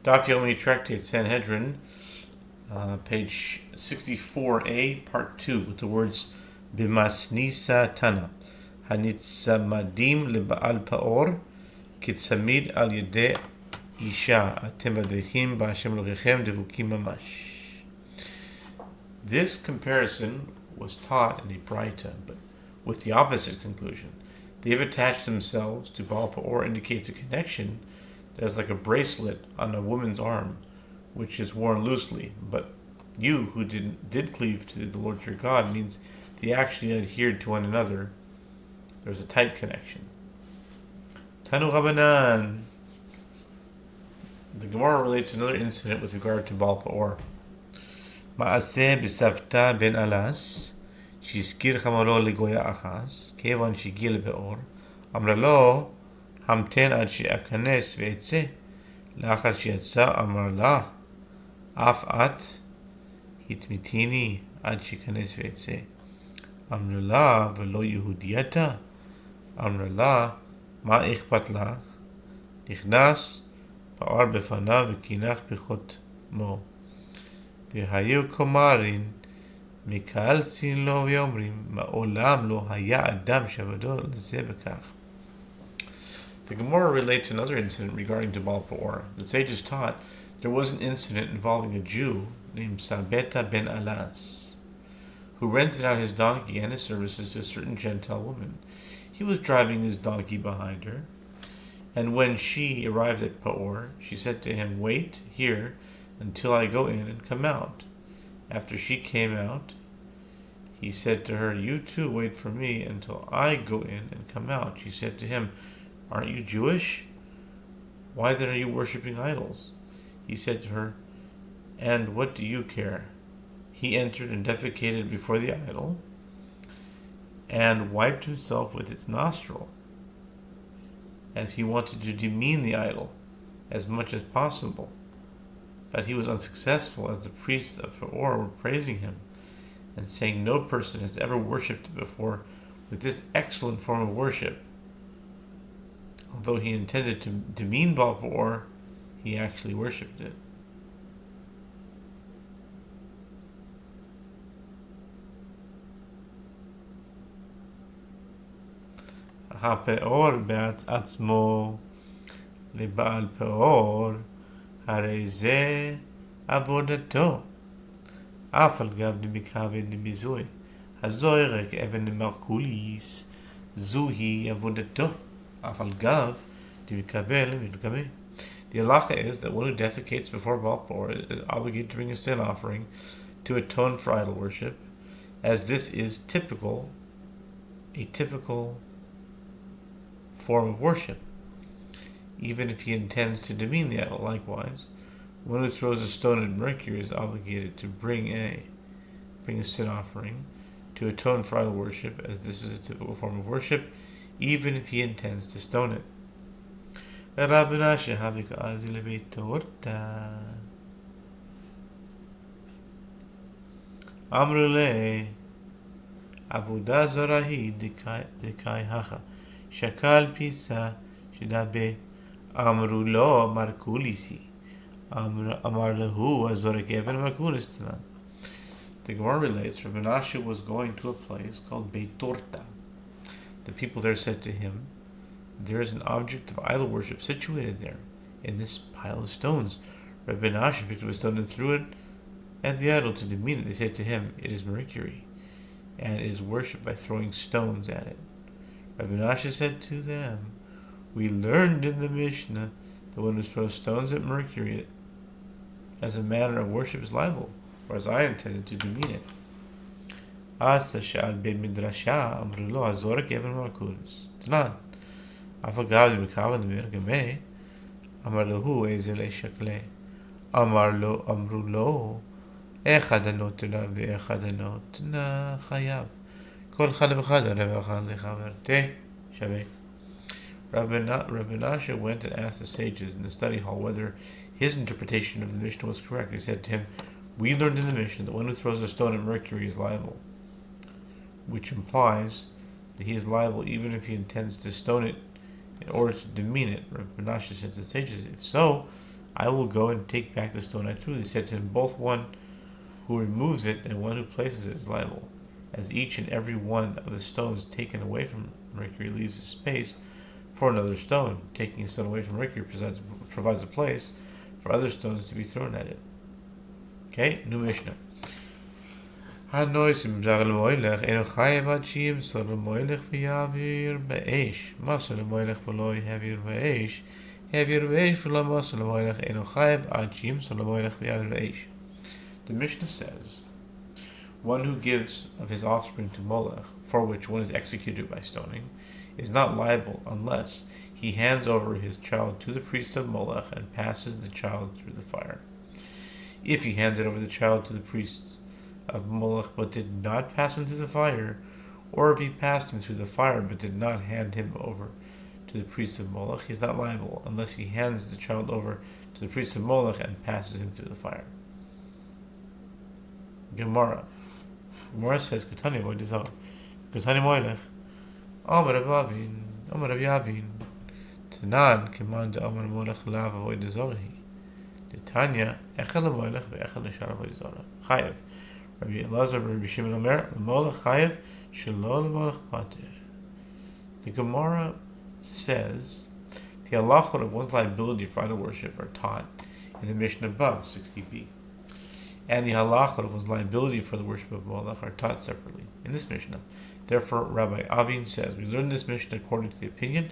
Daf Yomi Tractate Sanhedrin, page 64a, part 2, with the words Bimasnisa Tana, Hanitzamadim Liba'al Pa'or, Kitsamid al Yede Isha, Atem Advechim Ba'ashem Lokechem Devukim Mamash. This comparison was taught in a Braita, but with the opposite conclusion. They have attached themselves to Baal Pa'or indicates a connection that is like a bracelet on a woman's arm, which is worn loosely. But you, who did cleave to the Lord your God, means they actually adhered to one another. There's a tight connection. Tanu Rabanan. The Gemara relates another incident with regard to Baal Pa'or. Ma'aseh b'savta ben alas, שהזכיר חמורו לגויה אחז, כיוון שהגיע לבאור, אמרה לו, המתן עד שאכנס ואצא. לאחר שיצא אמר לה, אף את התמיתיני עד שאכנס ואצא. אמרה לה, ולא יהודייתה? אמרה לה, מה אכפת לך? נכנס, פאר בפניו וקינח בחותמו. והיו כומרים, מקהל סילו ואומרים, מעולם לא היה אדם שעבדו לזה בכך. The Gemara relates another incident regarding to Baal Pa'or. The sages taught there was an incident involving a Jew named Sabeta ben Alas, who rented out his donkey and his services to a certain Gentile woman. He was driving his donkey behind her, and when she arrived at Pa'or, she said to him, "Wait here until I go in and come out." After she came out, he said to her, "You too wait for me until I go in and come out." She said to him, "Aren't you Jewish? Why then are you worshipping idols?" He said to her, "And what do you care?" He entered and defecated before the idol and wiped himself with its nostril, as he wanted to demean the idol as much as possible. But he was unsuccessful, as the priests of Peor were praising him and saying, "No person has ever worshipped it before with this excellent form of worship." Although he intended to demean Baal Peor, he actually worshipped it. הפאור בעצמו לבעל פאור, הרי זה עבודתו. אף על גב דמכוון דביזוי, הזוהי רק אבן דמרקוליס, זוהי עבודתו. אף על גב דמכוון למתגבה. The halacha is that one who defecates before Baal Pa'or is obligated to bring a sin offering to atone for idol worship, as this is a typical form of worship, even if he intends to demean the idol. Likewise, one who throws a stone at Mercury is obligated to bring a sin offering to atone for idol worship, as this is a typical form of worship, even if he intends to stone it. Rav Menashe havik azil beitorta. Amrule Avodah Zarah hi dikai hacha shakal pisa shidabe amru lo markulisi amar lehu azorek even markulistanan. The Gemara relates Rav Menashe was going to a place called Beitorta. The people there said to him, "There is an object of idol worship situated there, in this pile of stones." Rav Menashe picked up a stone and threw it at the idol to demean it. They said to him, "It is Mercury, and it is worshipped by throwing stones at it." Rav Menashe said to them, "We learned in the Mishnah that one who throws stones at Mercury as a manner of worship is liable, whereas I intended to demean it." Asa sha'al ben midrasha amru lo azorek even markulis. Tanan. Afagav d'mikavan d'mergameh amar lehu ezele shakle. Amar lo amru lo echad anotna ve'echad anotna chayav. Kol chad v'chad areh v'chad lechaverte shaveh. Rav Menashe went and asked the sages in the study hall whether his interpretation of the Mishnah was correct. They said to him, "We learned in the Mishnah that one who throws a stone at Mercury is liable," which implies that he is liable even if he intends to stone it in order to demean it. Rav Menashe said to the sages, "If so, I will go and take back the stone I threw. They said to him, both one who removes it and one who places it is liable, as each and every one of the stones taken away from Mercury leaves a space for another stone. Taking a stone away from Mercury provides a place for other stones to be thrown at it. Okay, new Mishnah. Hanoisim zagal moilech eno chayev adshim sol moilech v'yavir be'esh masol moilech v'loi havir be'esh havir be'esh v'lo masol moilech eno chayev adshim sol moilech v'yavir be'esh. The Mishnah says, one who gives of his offspring to Molech, for which one is executed by stoning, is not liable unless he hands over his child to the priest of Molech and passes the child through the fire. If he handed over the child to the priest of Molech but did not pass him through the fire, or if he passed him through the fire but did not hand him over to the priest of Molech, he is not liable unless he hands the child over to the priest of Molech and passes him through the fire. Gemara says, Kutani Moedizah, Kutani Moedech, Amar Abavin, Amar Abiyavin, Tanan, Keman de Amar Molech Lav Avoidizahi, Tanya, Echel Moelech, Echel Nishar Avoidizara, Chayev, Rabbi Elazar, Rabbi Shimon Omer, Molech Chayev, Shalol Molech Pater. The Gemara says, the halachot of one's liability for idol worship are taught in the Mishnah above, 60b. And the halachot of one's liability for the worship of Molech are taught separately in this Mishnah. Therefore, Rabbi Avin says, we learn this Mishnah according to the opinion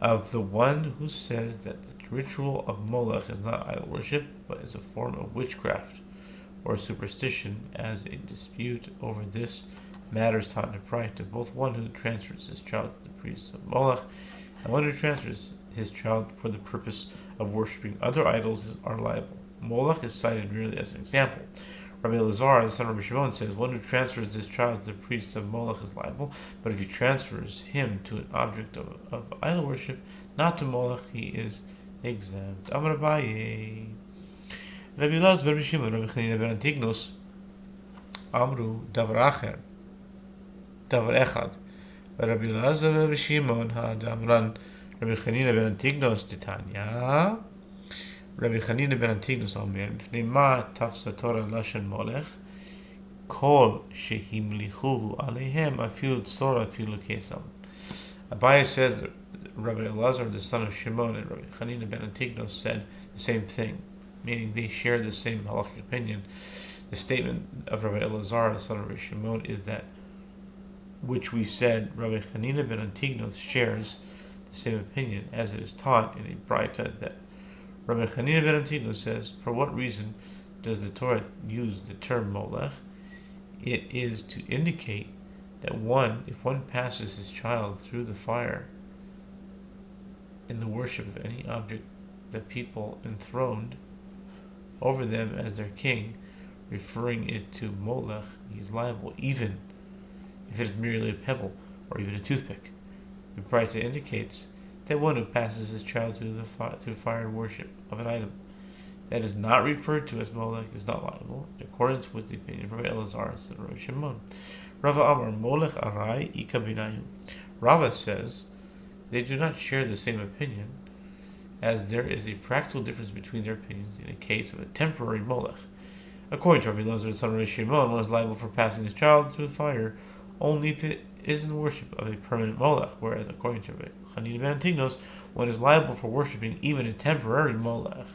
of the one who says that the ritual of Molech is not idol worship, but is a form of witchcraft or superstition, as a dispute over this matter is taught in a practice. Both one who transfers his child to the priest of Molech and one who transfers his child for the purpose of worshipping other idols are liable. Molech is cited merely as an example. Rabbi Elazar, the son of Rabbi Shimon, says one who transfers his child to the priest of Molech is liable, but if he transfers him to an object of idol worship, not to Molech, he is exempt. Amar Abaye. Rabbi Elazar, Rabbi Shimon, Rabbi Chanina ben Antignos, Amru davar acher, davar echad. Rabbi Elazar, Rabbi Shimon, Damran, Rabbi Chanina ben Antignos, Titania. Rabbi Chanina ben Antignos Omer, B'nei ma tafsa Torah lashon Molech, kol shehimlichuhu aleihem afilu tzora afilu kesam. Abaye says that Rabbi Elazar, the son of Shimon, and Rabbi Chanina ben Antignos said the same thing, meaning they share the same halakhic opinion. The statement of Rabbi Elazar, the son of Rabbi Shimon, is that which we said Rabbi Chanina ben Antignos shares the same opinion, as it is taught in a Braita that Rabbi Chanina ben Antignos says, for what reason does the Torah use the term Molech? It is to indicate that if one passes his child through the fire in the worship of any object that people enthroned over them as their king, referring it to Molech, he's liable, even if it is merely a pebble or even a toothpick. The Braita indicates that one who passes his child through fire worship of an item that is not referred to as Molech is not liable, in accordance with the opinion of Rabbi Elazar, son of Rabbi Shimon. Rava Amar Molech Arai Ika Binayu. Rava says they do not share the same opinion, as there is a practical difference between their opinions in a case of a temporary Molech. According to Rabbi Elazar, son of Rabbi Shimon, one is liable for passing his child through fire only if it is in the worship of a permanent Molech, whereas according to Rabbi Chanina ben Antignos, one is liable for worshipping even a temporary Molech.